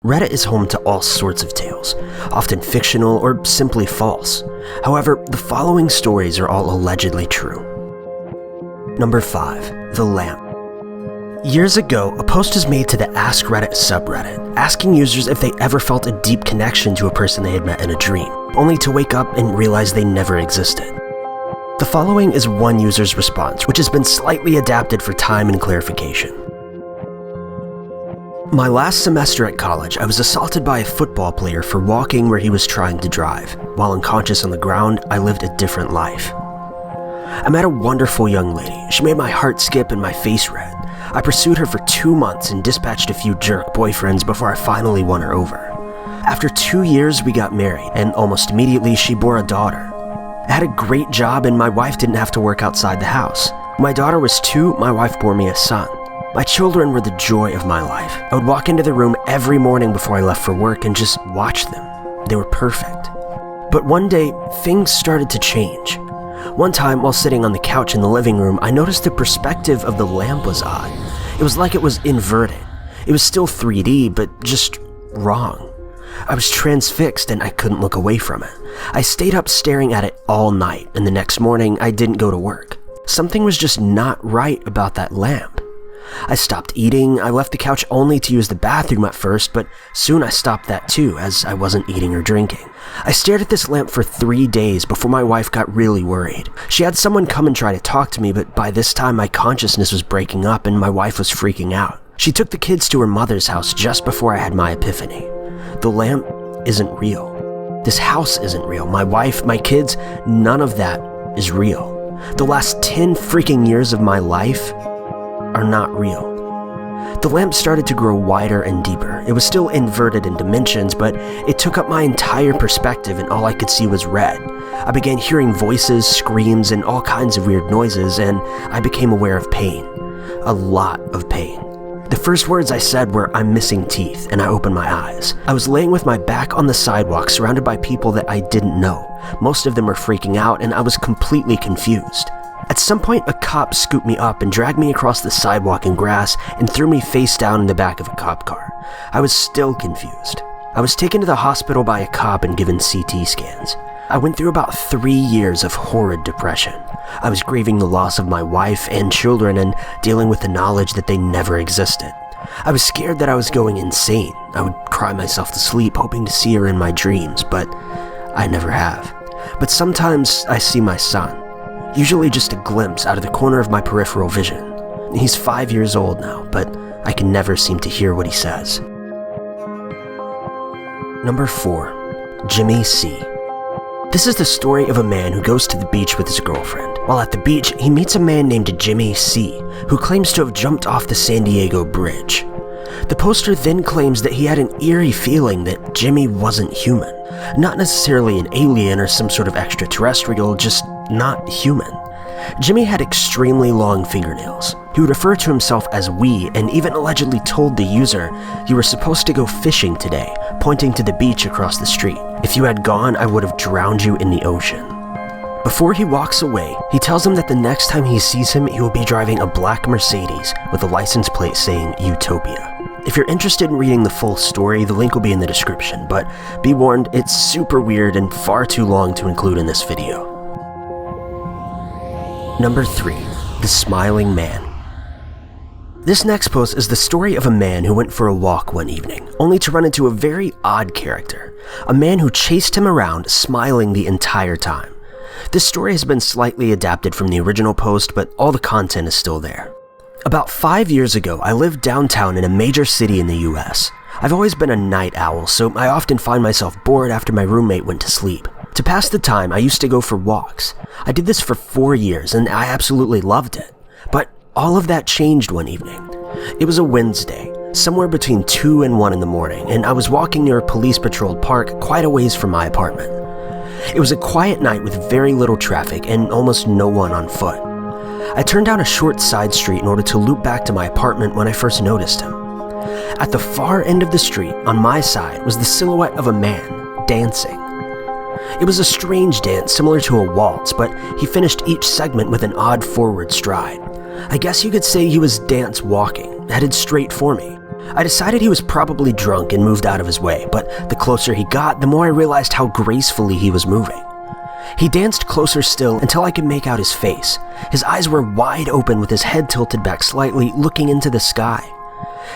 Reddit is home to all sorts of tales, often fictional or simply false. However, the following stories are all allegedly true. Number 5. The Lamp. Years ago, a post was made to the Ask Reddit subreddit, asking users if they ever felt a deep connection to a person they had met in a dream, only to wake up and realize they never existed. The following is one user's response, which has been slightly adapted for time and clarification. My last semester at college, I was assaulted by a football player for walking where he was trying to drive. While unconscious on the ground, I lived a different life. I met a wonderful young lady. She made my heart skip and my face red. I pursued her for 2 months and dispatched a few jerk boyfriends before I finally won her over. After 2 years, we got married, and almost immediately she bore a daughter. I had a great job and my wife didn't have to work outside the house. When my daughter was 2, my wife bore me a son. My children were the joy of my life. I would walk into the room every morning before I left for work and just watch them. They were perfect. But one day, things started to change. One time, while sitting on the couch in the living room, I noticed the perspective of the lamp was odd. It was like it was inverted. It was still 3D, but just wrong. I was transfixed and I couldn't look away from it. I stayed up staring at it all night, and the next morning, I didn't go to work. Something was just not right about that lamp. I stopped eating. I left the couch only to use the bathroom at first, but soon I stopped that too, as I wasn't eating or drinking. I stared at this lamp for 3 days before my wife got really worried. She had someone come and try to talk to me, but by this time my consciousness was breaking up and my wife was freaking out. She took the kids to her mother's house just before I had my epiphany. The lamp isn't real. This house isn't real. My wife, my kids, none of that is real. The last 10 freaking years of my life are not real. The lamp started to grow wider and deeper. It was still inverted in dimensions, but it took up my entire perspective and all I could see was red. I began hearing voices, screams, and all kinds of weird noises, and I became aware of pain. A lot of pain. The first words I said were, "I'm missing teeth," and I opened my eyes. I was laying with my back on the sidewalk, surrounded by people that I didn't know. Most of them were freaking out, and I was completely confused. At some point, a cop scooped me up and dragged me across the sidewalk and grass and threw me face down in the back of a cop car. I was still confused. I was taken to the hospital by a cop and given CT scans. I went through about 3 years of horrid depression. I was grieving the loss of my wife and children and dealing with the knowledge that they never existed. I was scared that I was going insane. I would cry myself to sleep, hoping to see her in my dreams, but I never have. But sometimes I see my son. Usually just a glimpse out of the corner of my peripheral vision. He's 5 years old now, but I can never seem to hear what he says. Number 4. Jimmy C. This is the story of a man who goes to the beach with his girlfriend. While at the beach, he meets a man named Jimmy C, who claims to have jumped off the San Diego Bridge. The poster then claims that he had an eerie feeling that Jimmy wasn't human. Not necessarily an alien or some sort of extraterrestrial, just not human. Jimmy had extremely long fingernails. He would refer to himself as "we" and even allegedly told the user, "You were supposed to go fishing today," pointing to the beach across the street. "If you had gone, I would have drowned you in the ocean." Before he walks away, he tells him that the next time he sees him, he will be driving a black Mercedes with a license plate saying Utopia. If you're interested in reading the full story, the link will be in the description, but be warned, it's super weird and far too long to include in this video. Number 3. The Smiling Man. This next post is the story of a man who went for a walk one evening, only to run into a very odd character, a man who chased him around, smiling the entire time. This story has been slightly adapted from the original post, but all the content is still there. About 5 years ago, I lived downtown in a major city in the US. I've always been a night owl, so I often find myself bored after my roommate went to sleep. To pass the time, I used to go for walks. I did this for 4 years, and I absolutely loved it. But all of that changed one evening. It was a Wednesday, somewhere between 2 and 1 in the morning, and I was walking near a police-patrolled park quite a ways from my apartment. It was a quiet night with very little traffic and almost no one on foot. I turned down a short side street in order to loop back to my apartment when I first noticed him. At the far end of the street, on my side, was the silhouette of a man, dancing. It was a strange dance similar to a waltz, but he finished each segment with an odd forward stride. I guess you could say he was dance walking, headed straight for me. I decided he was probably drunk and moved out of his way, but the closer he got, the more I realized how gracefully he was moving. He danced closer still until I could make out his face. His eyes were wide open with his head tilted back slightly, looking into the sky.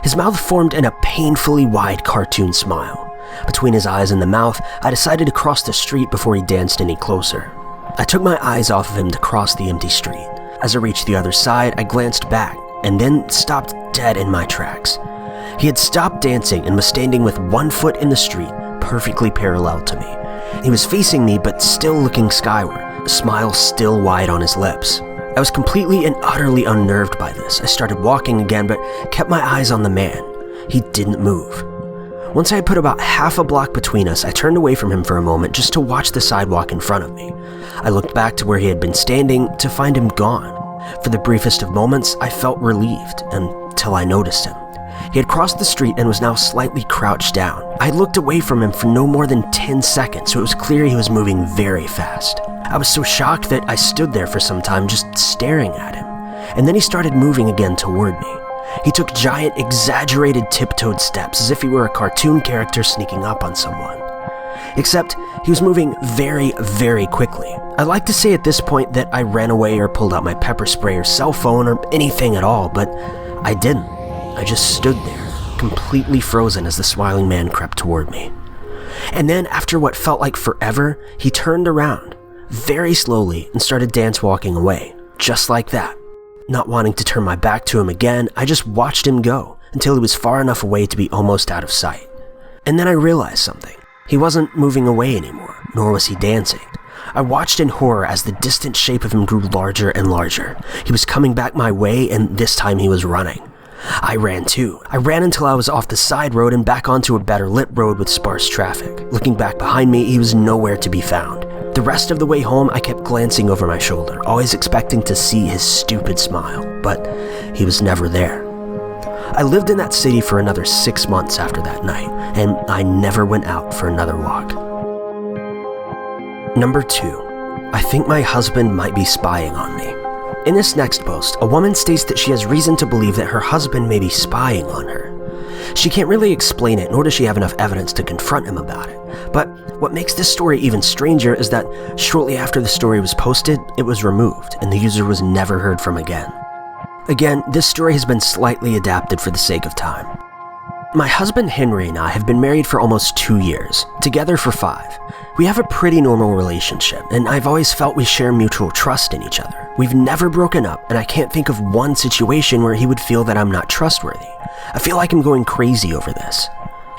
His mouth formed in a painfully wide cartoon smile. Between his eyes and the mouth, I decided to cross the street before he danced any closer. I took my eyes off of him to cross the empty street. As I reached the other side, I glanced back and then stopped dead in my tracks. He had stopped dancing and was standing with one foot in the street, perfectly parallel to me. He was facing me but still looking skyward, a smile still wide on his lips. I was completely and utterly unnerved by this. I started walking again but kept my eyes on the man. He didn't move. Once I had put about half a block between us, I turned away from him for a moment just to watch the sidewalk in front of me. I looked back to where he had been standing to find him gone. For the briefest of moments, I felt relieved until I noticed him. He had crossed the street and was now slightly crouched down. I had looked away from him for no more than 10 seconds, so it was clear he was moving very fast. I was so shocked that I stood there for some time just staring at him. And then he started moving again toward me. He took giant, exaggerated tiptoed steps as if he were a cartoon character sneaking up on someone. Except he was moving very, very quickly. I'd like to say at this point that I ran away or pulled out my pepper spray or cell phone or anything at all, but I didn't. I just stood there, completely frozen as the smiling man crept toward me. And then, after what felt like forever, he turned around, very slowly, and started dance walking away, just like that. Not wanting to turn my back to him again, I just watched him go until he was far enough away to be almost out of sight. And then I realized something. He wasn't moving away anymore, nor was he dancing. I watched in horror as the distant shape of him grew larger and larger. He was coming back my way, and this time he was running. I ran too. I ran until I was off the side road and back onto a better lit road with sparse traffic. Looking back behind me, he was nowhere to be found. The rest of the way home, I kept glancing over my shoulder, always expecting to see his stupid smile, but he was never there. I lived in that city for another 6 months after that night, and I never went out for another walk. Number 2. I think my husband might be spying on me. In this next post, a woman states that she has reason to believe that her husband may be spying on her. She can't really explain it, nor does she have enough evidence to confront him about it. But what makes this story even stranger is that shortly after the story was posted, it was removed, and the user was never heard from again. Again, this story has been slightly adapted for the sake of time. My husband Henry and I have been married for almost 2 years, together for 5. We have a pretty normal relationship, and I've always felt we share mutual trust in each other. We've never broken up, and I can't think of one situation where he would feel that I'm not trustworthy. I feel like I'm going crazy over this.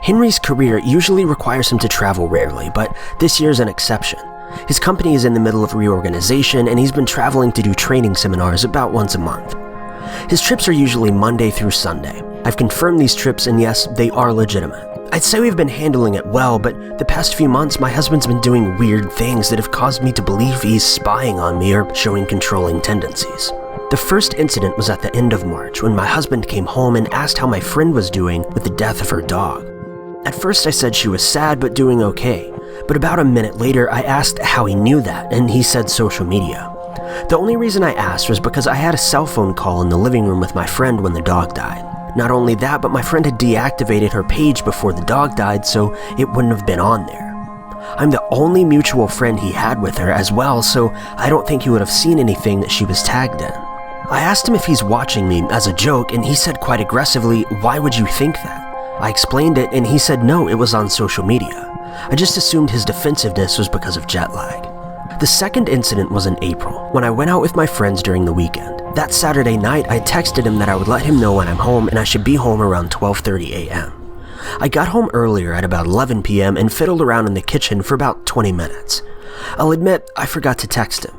Henry's career usually requires him to travel rarely, but this year's an exception. His company is in the middle of reorganization, and he's been traveling to do training seminars about once a month. His trips are usually Monday through Sunday. I've confirmed these trips, and yes, they are legitimate. I'd say we've been handling it well, but the past few months, my husband's been doing weird things that have caused me to believe he's spying on me or showing controlling tendencies. The first incident was at the end of March when my husband came home and asked how my friend was doing with the death of her dog. At first I said she was sad but doing okay, but about a minute later I asked how he knew that, and he said social media. The only reason I asked was because I had a cell phone call in the living room with my friend when the dog died. Not only that, but my friend had deactivated her page before the dog died, so it wouldn't have been on there. I'm the only mutual friend he had with her as well, so I don't think he would have seen anything that she was tagged in. I asked him if he's watching me as a joke, and he said quite aggressively, "Why would you think that?" I explained it, and he said no, it was on social media. I just assumed his defensiveness was because of jet lag. The second incident was in April, when I went out with my friends during the weekend. That Saturday night, I texted him that I would let him know when I'm home and I should be home around 12:30 a.m. I got home earlier at about 11 p.m. and fiddled around in the kitchen for about 20 minutes. I'll admit, I forgot to text him.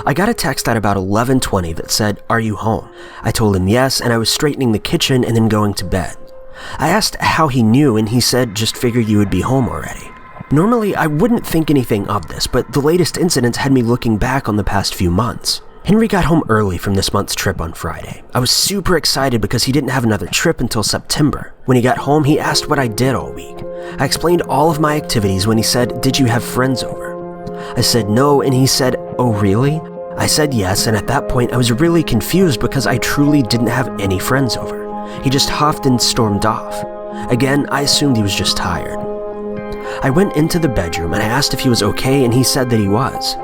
I got a text at about 11:20 that said, "Are you home?" I told him yes, and I was straightening the kitchen and then going to bed. I asked how he knew, and he said, "Just figured you would be home already." Normally, I wouldn't think anything of this, but the latest incidents had me looking back on the past few months. Henry got home early from this month's trip on Friday. I was super excited because he didn't have another trip until September. When he got home, he asked what I did all week. I explained all of my activities when he said, "Did you have friends over?" I said no, and he said, "Oh really?" I said yes, and at that point I was really confused because I truly didn't have any friends over. He just huffed and stormed off. Again, I assumed he was just tired. I went into the bedroom and I asked if he was okay, and he said that he was.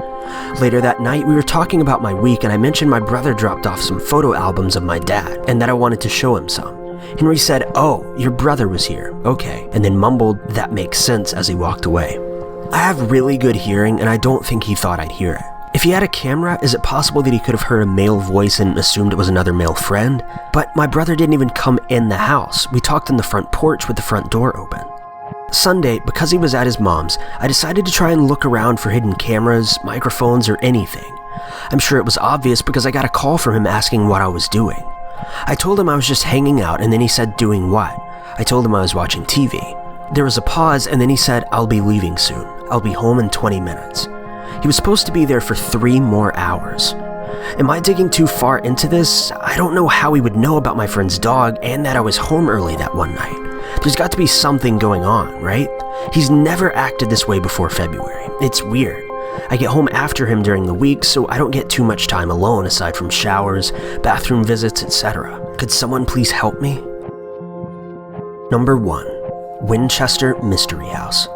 Later that night, we were talking about my week, and I mentioned my brother dropped off some photo albums of my dad and that I wanted to show him some. Henry said, "Oh, your brother was here, okay," and then mumbled, "That makes sense," as he walked away. I have really good hearing, and I don't think he thought I'd hear it. If he had a camera, is it possible that he could have heard a male voice and assumed it was another male friend? But my brother didn't even come in the house. We talked on the front porch with the front door open. Sunday, because he was at his mom's, I decided to try and look around for hidden cameras, microphones, or anything. I'm sure it was obvious because I got a call from him asking what I was doing. I told him I was just hanging out, and then he said, "Doing what?" I told him I was watching TV. There was a pause, and then he said, "I'll be leaving soon. I'll be home in 20 minutes. He was supposed to be there for 3 more hours. Am I digging too far into this? I don't know how he would know about my friend's dog and that I was home early that one night. There's got to be something going on, right? He's never acted this way before February. It's weird. I get home after him during the week, so I don't get too much time alone aside from showers, bathroom visits, etc. Could someone please help me? Number 1. Winchester Mystery House.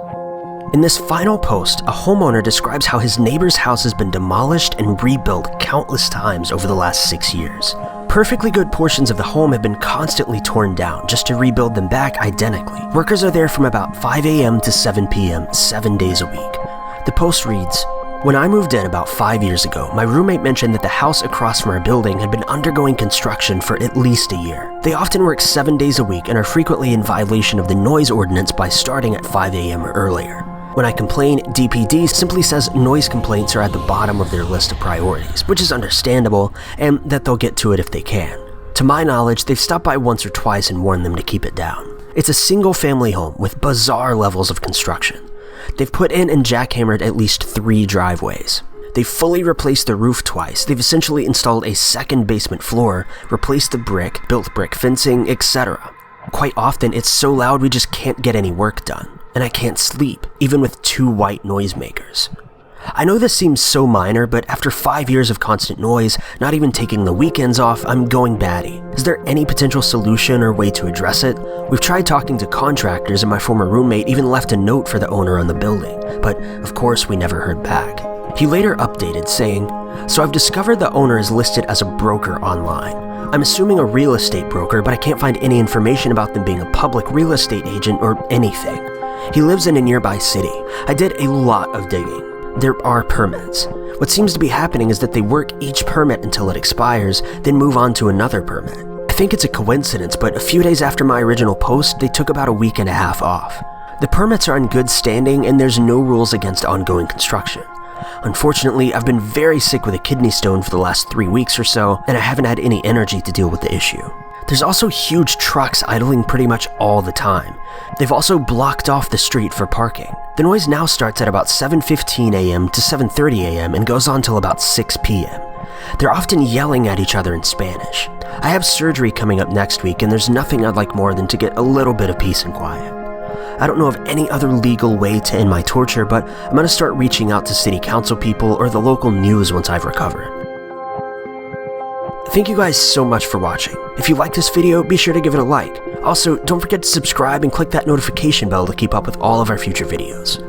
In this final post, a homeowner describes how his neighbor's house has been demolished and rebuilt countless times over the last 6 years. Perfectly good portions of the home have been constantly torn down just to rebuild them back identically. Workers are there from about 5 a.m. to 7 p.m. 7 days a week. The post reads, "When I moved in about 5 years ago, my roommate mentioned that the house across from our building had been undergoing construction for at least a year. They often work 7 days a week and are frequently in violation of the noise ordinance by starting at 5 a.m. or earlier. When I complain, DPD simply says noise complaints are at the bottom of their list of priorities, which is understandable, and that they'll get to it if they can. To my knowledge, they've stopped by once or twice and warned them to keep it down. It's a single-family home with bizarre levels of construction. They've put in and jackhammered at least 3 driveways. They've fully replaced the roof twice. They've essentially installed a second basement floor, replaced the brick, built brick fencing, etc. Quite often, it's so loud we just can't get any work done. And I can't sleep, even with 2 white noisemakers. I know this seems so minor, but after 5 years of constant noise, not even taking the weekends off, I'm going batty. Is there any potential solution or way to address it? We've tried talking to contractors, and my former roommate even left a note for the owner on the building, but of course we never heard back. He later updated saying, "So I've discovered the owner is listed as a broker online. I'm assuming a real estate broker, but I can't find any information about them being a public real estate agent or anything. He lives in a nearby city. I did a lot of digging. There are permits. What seems to be happening is that they work each permit until it expires, then move on to another permit. I think it's a coincidence, but a few days after my original post, they took about a week and a half off. The permits are in good standing, and there's no rules against ongoing construction. Unfortunately, I've been very sick with a kidney stone for the last 3 weeks or so, and I haven't had any energy to deal with the issue. There's also huge trucks idling pretty much all the time. They've also blocked off the street for parking. The noise now starts at about 7:15 a.m. to 7:30 a.m. and goes on till about 6 p.m. They're often yelling at each other in Spanish. I have surgery coming up next week, and there's nothing I'd like more than to get a little bit of peace and quiet. I don't know of any other legal way to end my torture, but I'm going to start reaching out to city council people or the local news once I've recovered." Thank you guys so much for watching. If you like this video, be sure to give it a like. Also, don't forget to subscribe and click that notification bell to keep up with all of our future videos.